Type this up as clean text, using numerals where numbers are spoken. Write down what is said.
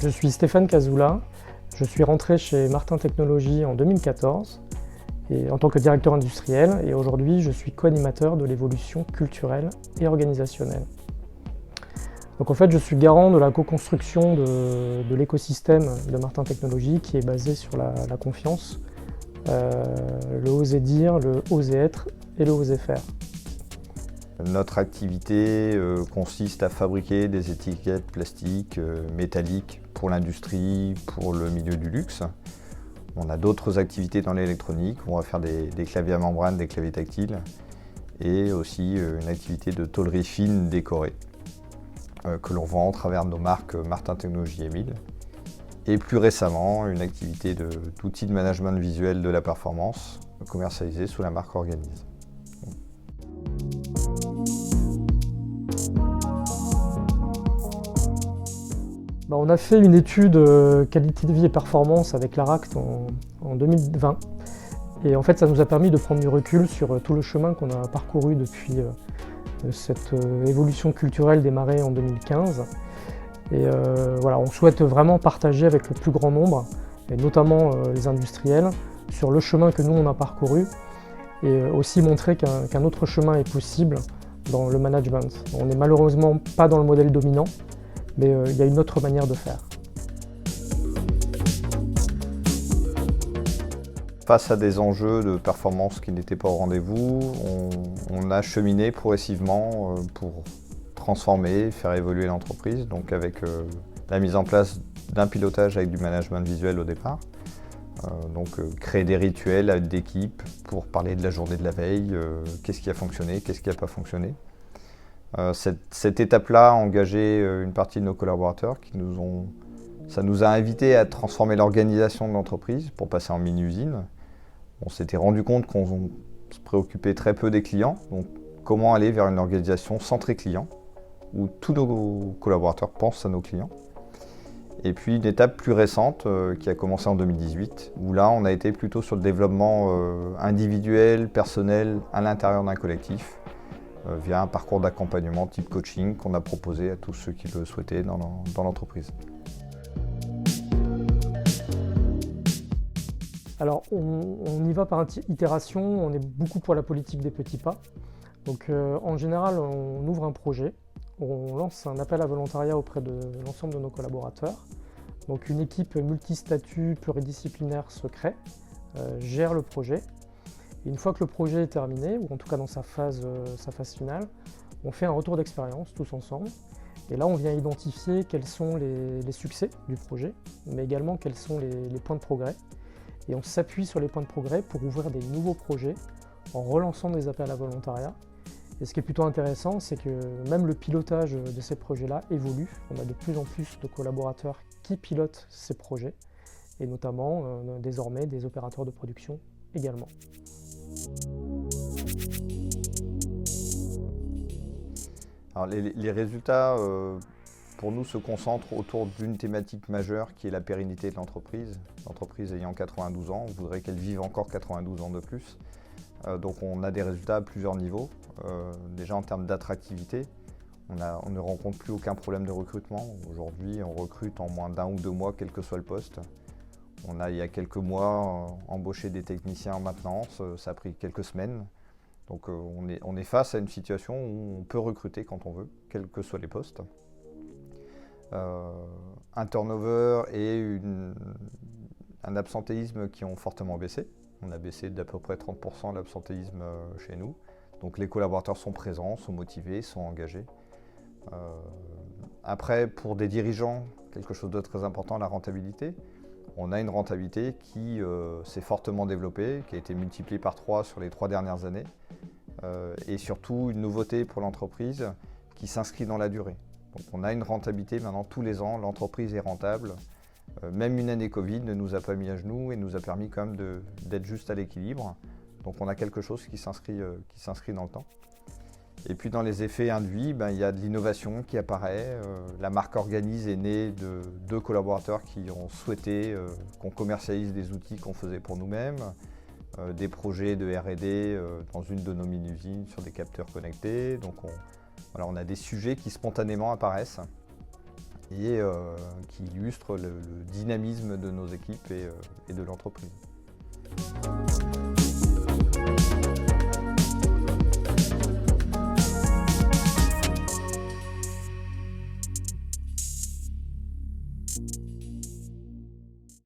Je suis Stéphane Cazoula, je suis rentré chez Martin Technologies en 2014 en tant que directeur industriel et aujourd'hui je suis co-animateur de l'évolution culturelle et organisationnelle. Donc en fait je suis garant de la co-construction de l'écosystème de Martin Technologies qui est basé sur la confiance, le oser dire, le oser être et le oser faire. Notre activité consiste à fabriquer des étiquettes plastiques, métalliques pour l'industrie, pour le milieu du luxe. On a d'autres activités dans l'électronique, on va faire des claviers à membrane, des claviers tactiles et aussi une activité de tôlerie fine décorée que l'on vend à travers nos marques Martin Technologies et Emile. Et plus récemment, une activité d'outils de management visuel de la performance commercialisée sous la marque Organise. On a fait une étude qualité de vie et performance avec l'ARACT en 2020 et en fait ça nous a permis de prendre du recul sur tout le chemin qu'on a parcouru depuis cette évolution culturelle démarrée en 2015 et voilà, on souhaite vraiment partager avec le plus grand nombre et notamment les industriels sur le chemin que nous on a parcouru et aussi montrer qu'un autre chemin est possible dans le management. On n'est malheureusement pas dans le modèle dominant, mais il y a une autre manière de faire. Face à des enjeux de performance qui n'étaient pas au rendez-vous, on a cheminé progressivement pour transformer, faire évoluer l'entreprise, donc avec la mise en place d'un pilotage avec du management visuel au départ. Créer des rituels avec d'équipes pour parler de la journée de la veille, qu'est-ce qui a fonctionné, qu'est-ce qui n'a pas fonctionné. Cette étape-là a engagé une partie de nos collaborateurs ça nous a invités à transformer l'organisation de l'entreprise pour passer en mini-usine. On s'était rendu compte qu'on se préoccupait très peu des clients, donc comment aller vers une organisation centrée client, où tous nos collaborateurs pensent à nos clients. Et puis une étape plus récente qui a commencé en 2018, où là on a été plutôt sur le développement individuel, personnel, à l'intérieur d'un collectif, via un parcours d'accompagnement type coaching qu'on a proposé à tous ceux qui le souhaitaient dans l'entreprise. Alors on y va par itération, on est beaucoup pour la politique des petits pas. Donc en général on ouvre un projet, on lance un appel à volontariat auprès de l'ensemble de nos collaborateurs. Donc une équipe multistatut pluridisciplinaire se crée, gère le projet. Et une fois que le projet est terminé, ou en tout cas dans sa phase finale, on fait un retour d'expérience tous ensemble. Et là, on vient identifier quels sont les succès du projet, mais également quels sont les points de progrès. Et on s'appuie sur les points de progrès pour ouvrir des nouveaux projets en relançant des appels à volontariat. Et ce qui est plutôt intéressant, c'est que même le pilotage de ces projets-là évolue. On a de plus en plus de collaborateurs qui pilotent ces projets, et notamment désormais des opérateurs de production également. Alors les résultats, pour nous, se concentrent autour d'une thématique majeure qui est la pérennité de l'entreprise. L'entreprise ayant 92 ans, on voudrait qu'elle vive encore 92 ans de plus. Donc on a des résultats à plusieurs niveaux. Déjà en termes d'attractivité, on ne rencontre plus aucun problème de recrutement. Aujourd'hui, on recrute en moins d'1 ou 2 mois, quel que soit le poste. On a, il y a quelques mois, embauché des techniciens en maintenance, ça a pris quelques semaines. Donc on est face à une situation où on peut recruter quand on veut, quels que soient les postes. Un turnover et un absentéisme qui ont fortement baissé. On a baissé d'à peu près 30% l'absentéisme chez nous. Donc les collaborateurs sont présents, sont motivés, sont engagés. Après, pour des dirigeants, quelque chose de très important, la rentabilité. On a une rentabilité qui s'est fortement développée, qui a été multipliée par 3 sur les 3 dernières années. Et surtout une nouveauté pour l'entreprise qui s'inscrit dans la durée. Donc on a une rentabilité maintenant tous les ans, l'entreprise est rentable. Même une année Covid ne nous a pas mis à genoux et nous a permis quand même d'être juste à l'équilibre. Donc on a quelque chose qui s'inscrit dans le temps. Et puis dans les effets induits, il y a de l'innovation qui apparaît. La marque Organise est née de 2 collaborateurs qui ont souhaité qu'on commercialise des outils qu'on faisait pour nous-mêmes, des projets de R&D dans une de nos mini-usines sur des capteurs connectés. Donc on a des sujets qui spontanément apparaissent et qui illustre le dynamisme de nos équipes et de l'entreprise.